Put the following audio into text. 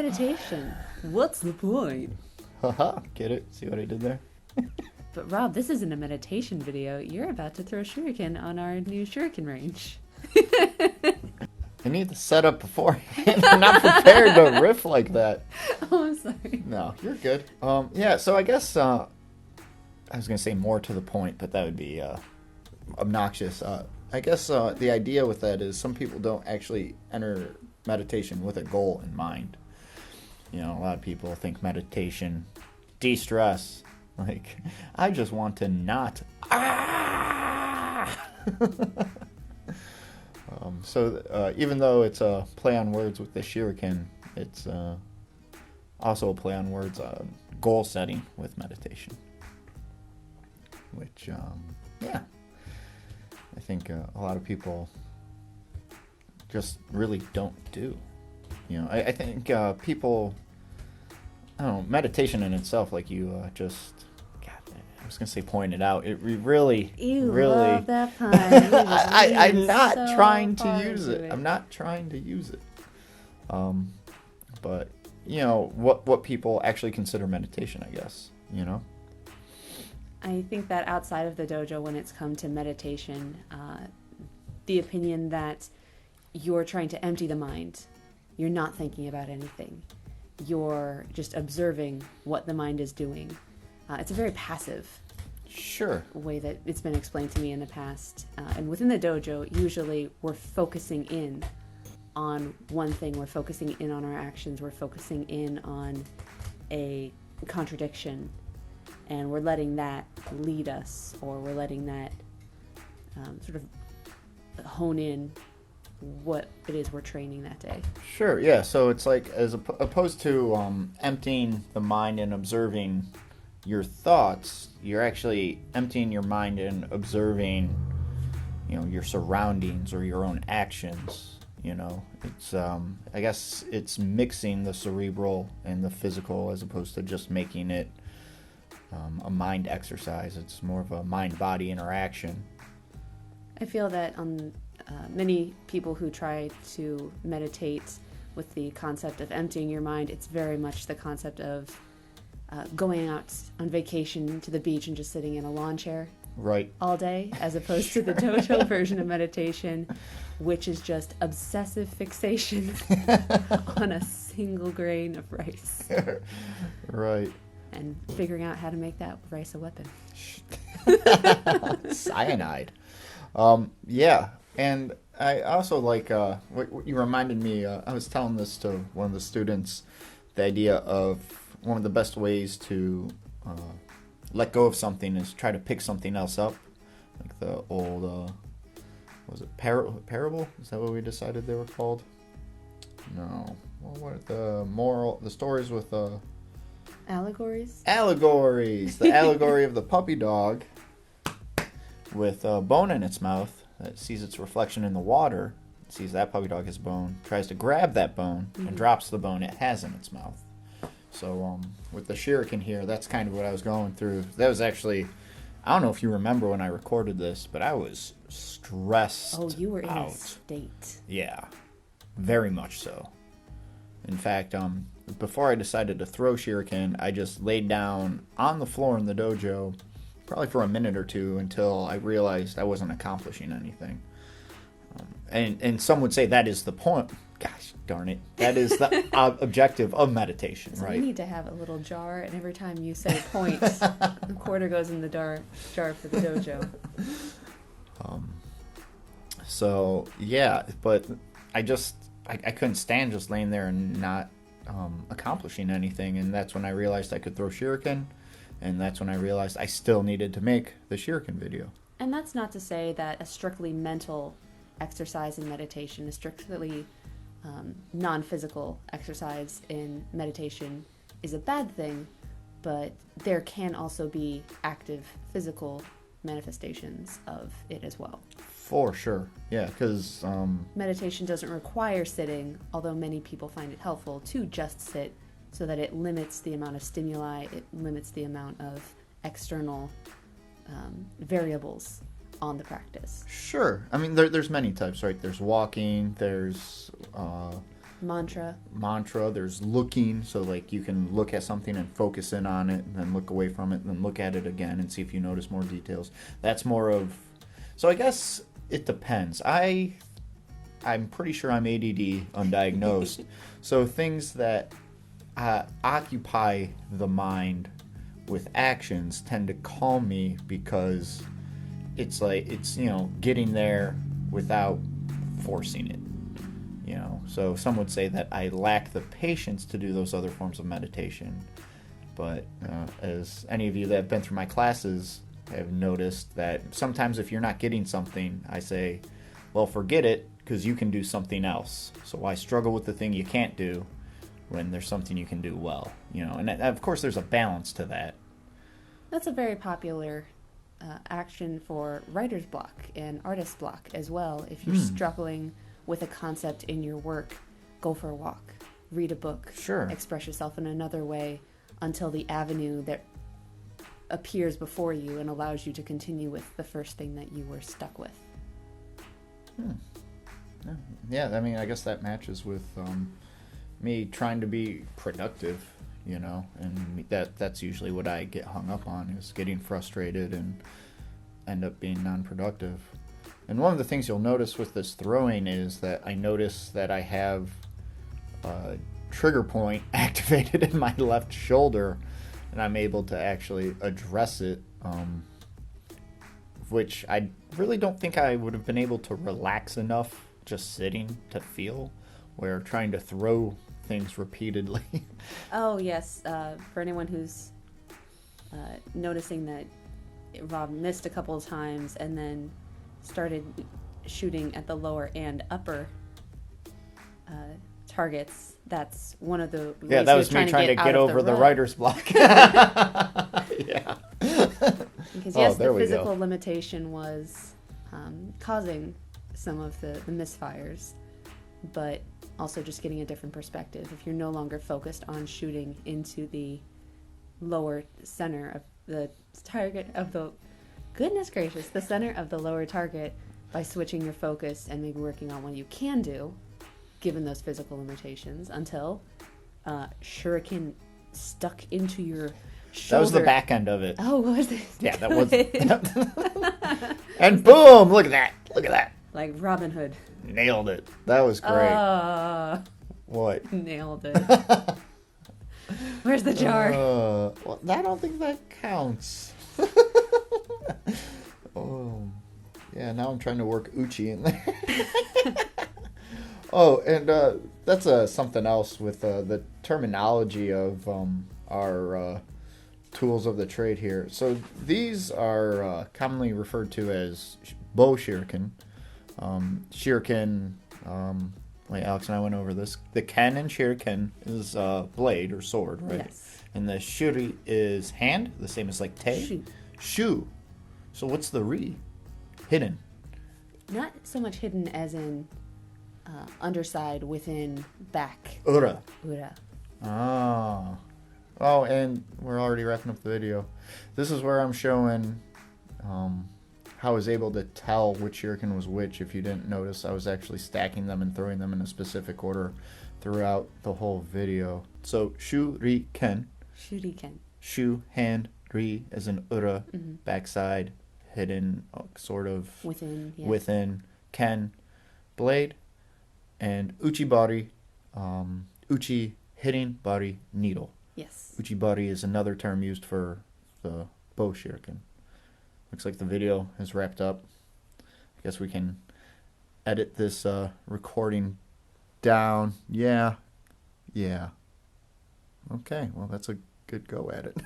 meditation? What's the point? Haha, get it? See what I did there? But Rob, this isn't a meditation video. You're about to throw shuriken on our new shuriken range. I need to set up beforehand. I'm not prepared to riff like that. Oh, I'm sorry. No, you're good. Yeah, so I guess I was going to say more to the point, but that would be obnoxious. I guess the idea with that is some people don't actually enter meditation with a goal in mind. You know, a lot of people think meditation, de-stress. Like, I just want to not. So even though it's a play on words with the shuriken, it's also a play on words goal setting with meditation. Which, yeah, I think a lot of people just really don't do. You know, I think people, I don't know, meditation in itself, like you just, God, I was going to say pointed out, it really, You really, love that pun. I'm not so trying to hard use to it. I'm not trying to use it. But, you know, what people actually consider meditation, I guess, you know? I think that outside of the dojo, when it's come to meditation, the opinion that you're trying to empty the mind, you're not thinking about anything, you're just observing what the mind is doing. It's a very passive Sure. way that it's been explained to me in the past. And within the dojo, usually we're focusing in on one thing. We're focusing in on our actions. We're focusing in on a contradiction. And we're letting that lead us, or we're letting that sort of hone in what it is we're training that day. Sure, yeah. So it's like, as opposed to emptying the mind and observing your thoughts, you're actually emptying your mind and observing, you know, your surroundings or your own actions. You know, it's I guess it's mixing the cerebral and the physical as opposed to just making it a mind exercise. It's more of a mind-body interaction. I feel that on many people who try to meditate with the concept of emptying your mind, it's very much the concept of going out on vacation to the beach and just sitting in a lawn chair Right. all day, as opposed to the dojo version of meditation, which is just obsessive fixation on a single grain of rice. Right. And figuring out how to make that rice a weapon. Cyanide. Yeah, and I also like what you reminded me. I was telling this to one of the students, the idea of one of the best ways to let go of something is try to pick something else up, like the old was it parable? Is that what we decided they were called? No. Well, what are the stories with Allegories? Allegories. The allegory of the puppy dog with a bone in its mouth that sees its reflection in the water, sees that puppy dog has a bone, tries to grab that bone, and drops the bone it has in its mouth. So with the shuriken here, that's kind of what I was going through. That was actually, I don't know if you remember when I recorded this, but I was stressed. Oh, you were in out. a state. Yeah, very much so. In fact, before I decided to throw shuriken, I just laid down on the floor in the dojo, probably for a minute or two, until I realized I wasn't accomplishing anything. And some would say that is the point. Gosh darn it. That is the objective of meditation, So right? we need to have a little jar, and every time you say point, a quarter goes in the jar for the dojo. So, yeah, but I couldn't stand just laying there and not accomplishing anything, and that's when I realized I could throw shuriken, and that's when I realized I still needed to make the shuriken video. And that's not to say that a strictly mental exercise in meditation, a strictly non-physical exercise in meditation is a bad thing, but there can also be active physical manifestations of it as well. For sure, yeah, because Meditation doesn't require sitting, although many people find it helpful to just sit so that it limits the amount of stimuli, it limits the amount of external variables on the practice. Sure. I mean, there's many types, right? There's walking, there's Mantra. There's looking, so like you can look at something and focus in on it, and then look away from it, and then look at it again and see if you notice more details. That's more of, so I guess it depends. I'm pretty sure I'm ADD undiagnosed. So things that occupy the mind with actions tend to calm me, because it's like, it's, getting there without forcing it. So some would say that I lack the patience to do those other forms of meditation. But as any of you that have been through my classes have noticed, that sometimes if you're not getting something, I say, well, forget it, because you can do something else. So why struggle with the thing you can't do when there's something you can do well? And of course there's a balance to that. That's a very popular action for writer's block and artist block as well. If you're struggling with a concept in your work, go for a walk, read a book, Sure. express yourself in another way until the avenue that appears before you and allows you to continue with the first thing that you were stuck with. Yeah, I mean, I guess that matches with me trying to be productive, and that's usually what I get hung up on, is getting frustrated and end up being non-productive. And one of the things you'll notice with this throwing is that I notice that I have a trigger point activated in my left shoulder, and I'm able to actually address it, which I really don't think I would have been able to relax enough just sitting to feel, where trying to throw things repeatedly. Oh, yes. For anyone who's noticing that Rob missed a couple of times and then started shooting at the lower and upper targets, that's one of the ways that was me trying to get over the writer's block. Yeah. Because yes, the physical limitation was causing some of the misfires, but also just getting a different perspective. If you're no longer focused on shooting into the lower center of the target of the, goodness gracious, the center of the lower target, by switching your focus and maybe working on what you can do, given those physical limitations, until shuriken stuck into your shoulder. That was the back end of it. Oh, what was it? Yeah, that was. And boom! Look at that! Look at that! Like Robin Hood. Nailed it. That was great. What? Nailed it. Where's the jar? Well, I don't think that counts. Oh, yeah. Now I'm trying to work uchi in there. Oh, and that's something else with the terminology of our tools of the trade here. So these are commonly referred to as boushuriken. Shuriken, wait, Alex and I went over this. The ken in shuriken is blade or sword, right? Yes. And the shuri is hand, the same as like te. Shu. Shu. So what's the ri? Hidden. Not so much hidden as in underside, within, back. Ura. Ura. Oh. Oh, and we're already wrapping up the video. This is where I'm showing how I was able to tell which shuriken was which. If you didn't notice, I was actually stacking them and throwing them in a specific order throughout the whole video. So, shuriken. Shuriken. Shu, hand, ri as in ura, backside, hidden, sort of. Within, yes. Within, ken, blade, and uchibari, uchi, hitting, bari, needle. Yes. Uchibari is another term used for the bow shuriken. Looks like the video is wrapped up. I guess we can edit this recording down. Yeah. Okay, well, that's a good go at it.